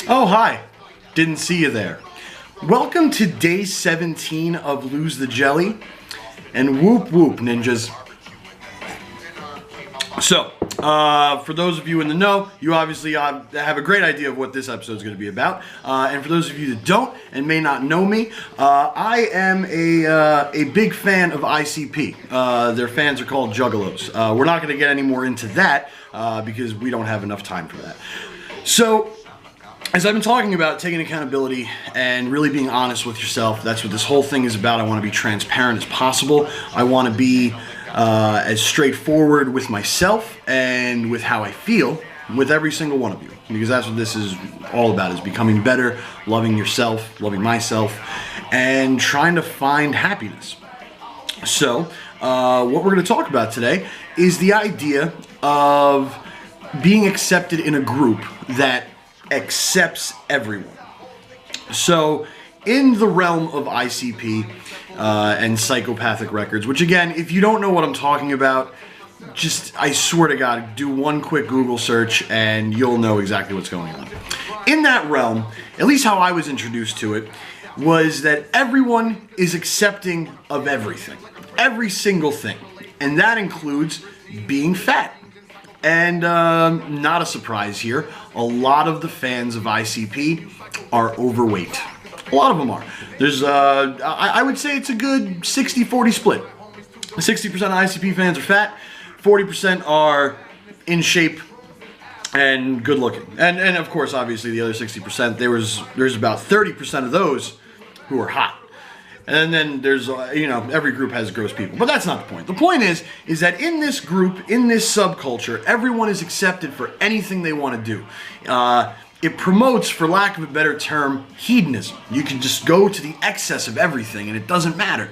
Oh, hi. Didn't see you there. Welcome to day 17 of Lose the Jelly, and whoop whoop, ninjas. So, for those of you in the know, you obviously have a great idea of what this episode is going to be about. And for those of you that don't and may not know me, I am a big fan of ICP. Their fans are called juggalos. We're not going to get any more into that because we don't have enough time for that. So, as I've been talking about taking accountability and really being honest with yourself, that's what this whole thing is about. I want to be transparent as possible. I want to be as straightforward with myself and with how I feel with every single one of you, because that's what this is all about, is becoming better, loving yourself, loving myself, and trying to find happiness. So what we're going to talk about today is the idea of being accepted in a group that accepts everyone. So in the realm of ICP and psychopathic records, which again, if you don't know what I'm talking about, just, I swear to God, do one quick Google search and you'll know exactly what's going on. In that realm, at least how I was introduced to it, was that everyone is accepting of everything. Every single thing. And that includes being fat. And not a surprise here, a lot of the fans of ICP are overweight. A lot of them are. There's, I would say it's a good 60-40 split. 60% of ICP fans are fat, 40% are in shape and good looking. And of course, obviously, the other 60%, there's about 30% of those who are hot. And then there's, every group has gross people. But that's not the point. The point is that in this group, in this subculture, everyone is accepted for anything they want to do. It promotes, for lack of a better term, hedonism. You can just go to the excess of everything and it doesn't matter.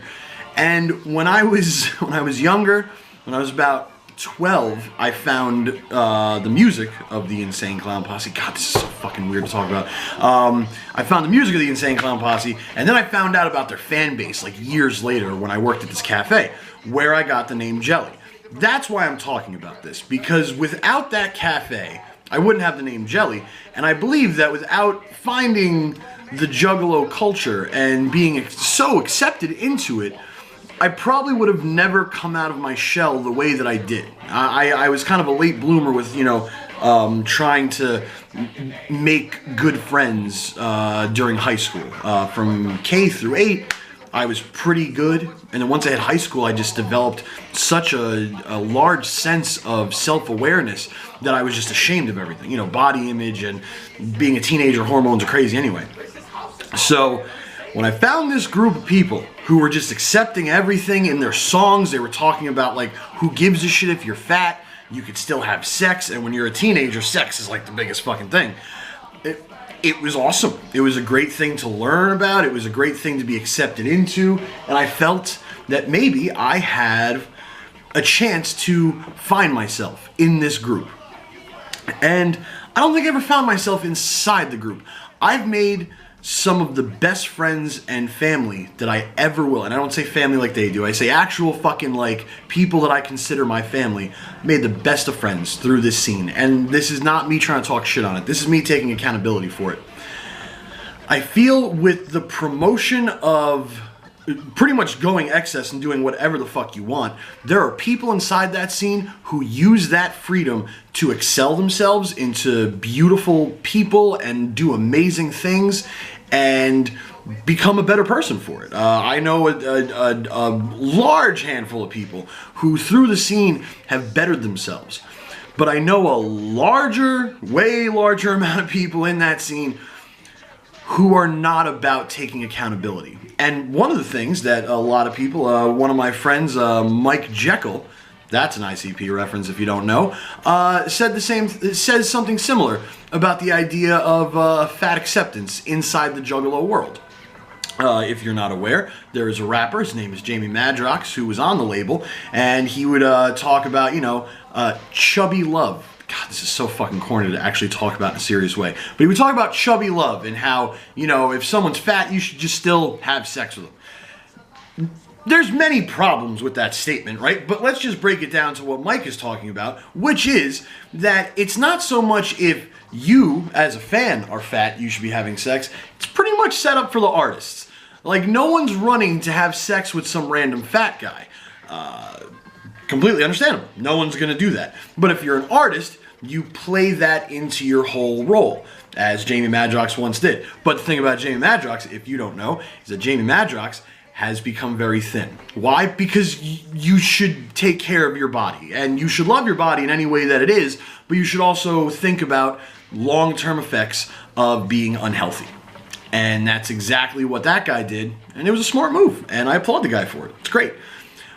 And when I was younger, when I was about 12, I found the music of the Insane Clown Posse. God, this is so fucking weird to talk about. I found the music of the Insane Clown Posse, and then I found out about their fan base like years later when I worked at this cafe, where I got the name Jelly. That's why I'm talking about this, because without that cafe, I wouldn't have the name Jelly, and I believe that without finding the juggalo culture and being so accepted into it, I probably would have never come out of my shell the way that I did. I was kind of a late bloomer with, trying to make good friends during high school. From K through 8, I was pretty good. And then once I hit high school, I just developed such a large sense of self-awareness that I was just ashamed of everything. Body image and being a teenager, hormones are crazy anyway. So when I found this group of people who were just accepting everything in their songs, they were talking about, like, who gives a shit if you're fat, you could still have sex, and when you're a teenager, sex is like the biggest fucking thing. It was awesome. It was a great thing to learn about. It was a great thing to be accepted into, and I felt that maybe I had a chance to find myself in this group. And I don't think I ever found myself inside the group. I've made some of the best friends and family that I ever will. And I don't say family like they do. I say actual fucking, like, people that I consider my family. Made the best of friends through this scene. And this is not me trying to talk shit on it. This is me taking accountability for it. I feel with the promotion of pretty much going excess and doing whatever the fuck you want, there are people inside that scene who use that freedom to excel themselves into beautiful people and do amazing things and become a better person for it. I know a large handful of people who through the scene have bettered themselves. But I know a way larger amount of people in that scene who are not about taking accountability. And one of the things that a lot of people, one of my friends, Mike Jekyll, that's an ICP reference if you don't know, says something similar about the idea of fat acceptance inside the juggalo world. If you're not aware, there is a rapper, his name is Jamie Madrox, who was on the label, and he would talk about, chubby love. God, this is so fucking corny to actually talk about in a serious way. But he would talk about chubby love and how, if someone's fat, you should just still have sex with them. There's many problems with that statement, right? But let's just break it down to what Mike is talking about, which is that it's not so much if you, as a fan, are fat, you should be having sex, it's pretty much set up for the artists. Like, no one's running to have sex with some random fat guy. Completely understandable. No one's going to do that. But if you're an artist, you play that into your whole role, as Jamie Madrox once did. But the thing about Jamie Madrox, if you don't know, is that Jamie Madrox has become very thin. Why? Because you should take care of your body, and you should love your body in any way that it is, but you should also think about long-term effects of being unhealthy. And that's exactly what that guy did, and it was a smart move, and I applaud the guy for it. It's great.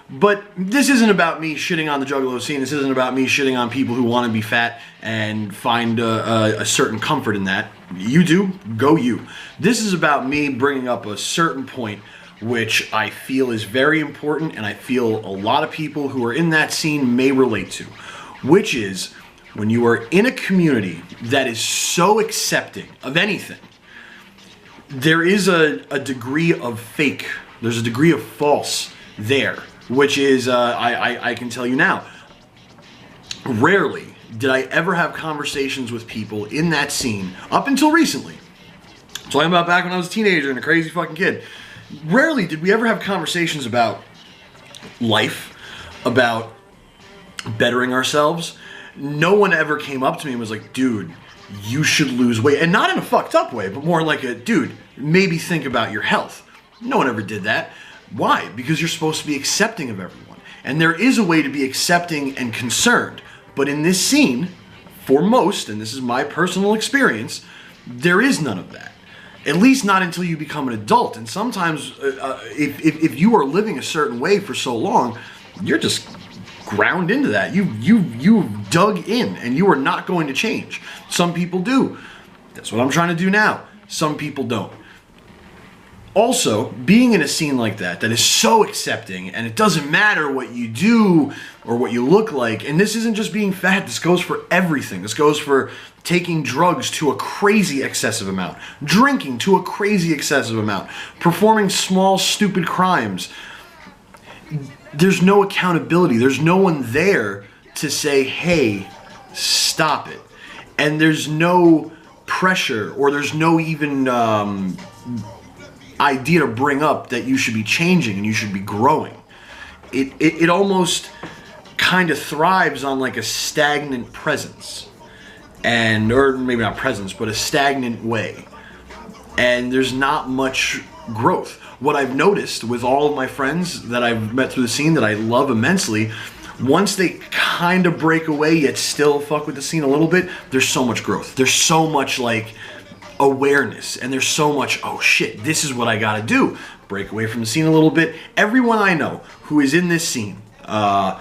But this isn't about me shitting on the juggalo scene. This isn't about me shitting on people who want to be fat and find a certain comfort in that. You do, go you. This is about me bringing up a certain point which I feel is very important, and I feel a lot of people who are in that scene may relate to, which is when you are in a community that is so accepting of anything, there is a degree of fake, there's a degree of false there, which is, I can tell you now, rarely did I ever have conversations with people in that scene, up until recently. I'm talking about back when I was a teenager and a crazy fucking kid. Rarely did we ever have conversations about life, about bettering ourselves. No one ever came up to me and was like, dude, you should lose weight. And not in a fucked up way, but more like a, dude, maybe think about your health. No one ever did that. Why? Because you're supposed to be accepting of everyone. And there is a way to be accepting and concerned. But in this scene, for most, and this is my personal experience, there is none of that. At least not until you become an adult. And sometimes, if you are living a certain way for so long, you're just ground into that. You've dug in, and you are not going to change. Some people do. That's what I'm trying to do now. Some people don't. Also, being in a scene like that is so accepting, and it doesn't matter what you do or what you look like, and this isn't just being fat, this goes for everything. This goes for taking drugs to a crazy excessive amount, drinking to a crazy excessive amount, performing small, stupid crimes. There's no accountability. There's no one there to say, hey, stop it. And there's no pressure, or there's no even idea to bring up that you should be changing and you should be growing. It almost kind of thrives on like a stagnant presence, and or maybe not presence, but a stagnant way. And there's not much growth. What I've noticed with all of my friends that I've met through the scene that I love immensely, once they kind of break away yet still fuck with the scene a little bit, there's so much growth. There's so much like awareness, and there's so much, oh shit, this is what I gotta do. Break away from the scene a little bit. Everyone I know who is in this scene, I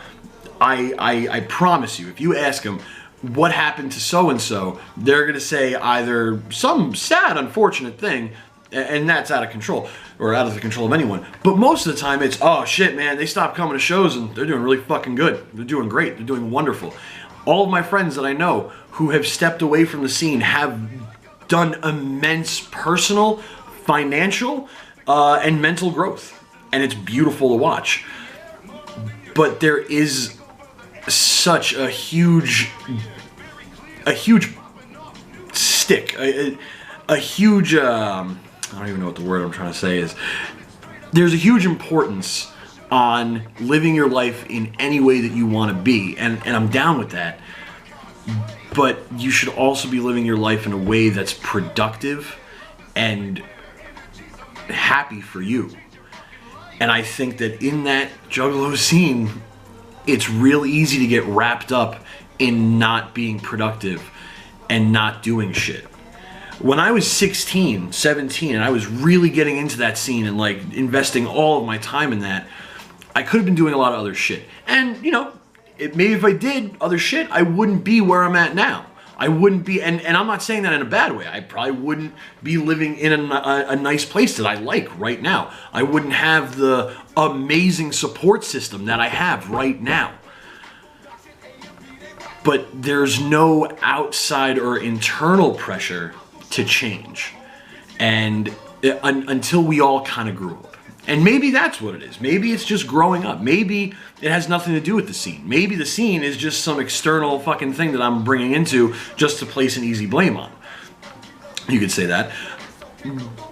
promise you, if you ask them what happened to so-and-so, they're gonna say either some sad, unfortunate thing, and that's out of control, or out of the control of anyone. But most of the time it's, oh shit, man, they stopped coming to shows and they're doing really fucking good. They're doing great. They're doing wonderful. All of my friends that I know who have stepped away from the scene have done immense personal, financial, and mental growth. And it's beautiful to watch. But there is such a huge stick, a huge, I don't even know what the word I'm trying to say is. There's a huge importance on living your life in any way that you want to be, and I'm down with that. But you should also be living your life in a way that's productive and happy for you. And I think that in that juggalo scene, it's real easy to get wrapped up in not being productive and not doing shit. When I was 16, 17, and I was really getting into that scene and like investing all of my time in that, I could have been doing a lot of other shit. And, you know, maybe if I did other shit, I wouldn't be where I'm at now. I wouldn't be, and I'm not saying that in a bad way. I probably wouldn't be living in a nice place that I like right now. I wouldn't have the amazing support system that I have right now. But there's no outside or internal pressure to change. And until we all kind of grew up. And maybe that's what it is. Maybe it's just growing up. Maybe it has nothing to do with the scene. Maybe the scene is just some external fucking thing that I'm bringing into just to place an easy blame on. You could say that.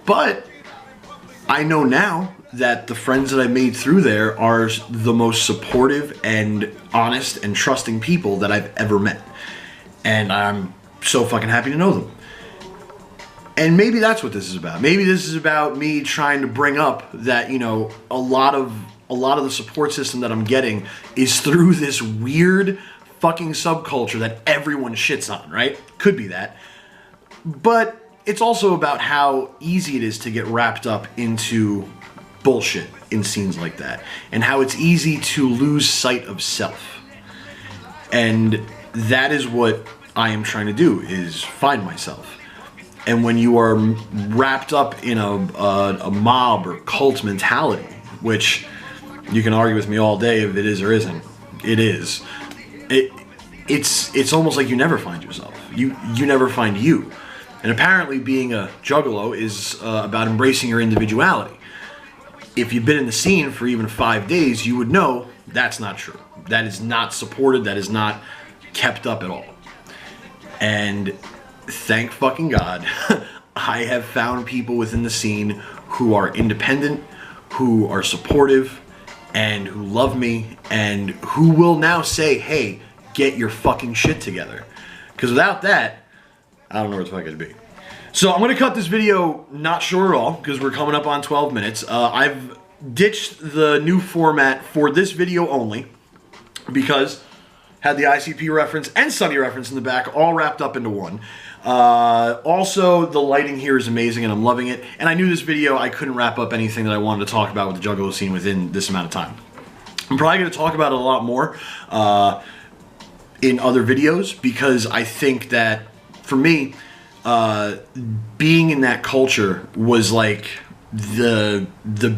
But I know now that the friends that I made through there are the most supportive and honest and trusting people that I've ever met. And I'm so fucking happy to know them. And maybe that's what this is about. Maybe this is about me trying to bring up that, you know, a lot of the support system that I'm getting is through this weird fucking subculture that everyone shits on, right? Could be that. But it's also about how easy it is to get wrapped up into bullshit in scenes like that, and how it's easy to lose sight of self. And that is what I am trying to do, is find myself. And when you are wrapped up in a mob or cult mentality, which you can argue with me all day if it is or isn't, it is. It's almost like you never find yourself. You never find you. And apparently being a juggalo is about embracing your individuality. If you've been in the scene for even 5 days, you would know that's not true. That is not supported. That is not kept up at all. And thank fucking God, I have found people within the scene who are independent, who are supportive, and who love me, and who will now say, hey, get your fucking shit together. Because without that, I don't know where the fuck I'd be. So I'm going to cut this video not short at all, because we're coming up on 12 minutes. I've ditched the new format for this video only, because had the ICP reference and Sunny reference in the back all wrapped up into one. Also, the lighting here is amazing and I'm loving it. And I knew this video, I couldn't wrap up anything that I wanted to talk about with the juggalo scene within this amount of time. I'm probably going to talk about it a lot more in other videos, because I think that, for me, being in that culture was like the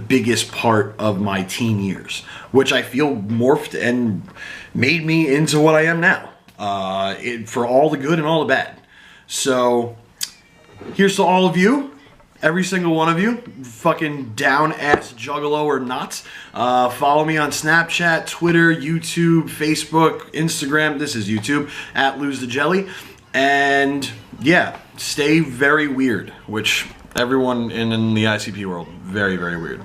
biggest part of my teen years, which I feel morphed and made me into what I am now, for all the good and all the bad. So here's to all of you, every single one of you, fucking down-ass juggalo or not. Follow me on Snapchat, Twitter, YouTube, Facebook, Instagram. This is YouTube, at Lose the Jelly. And yeah, stay very weird, which everyone in the ICP world, very, very weird.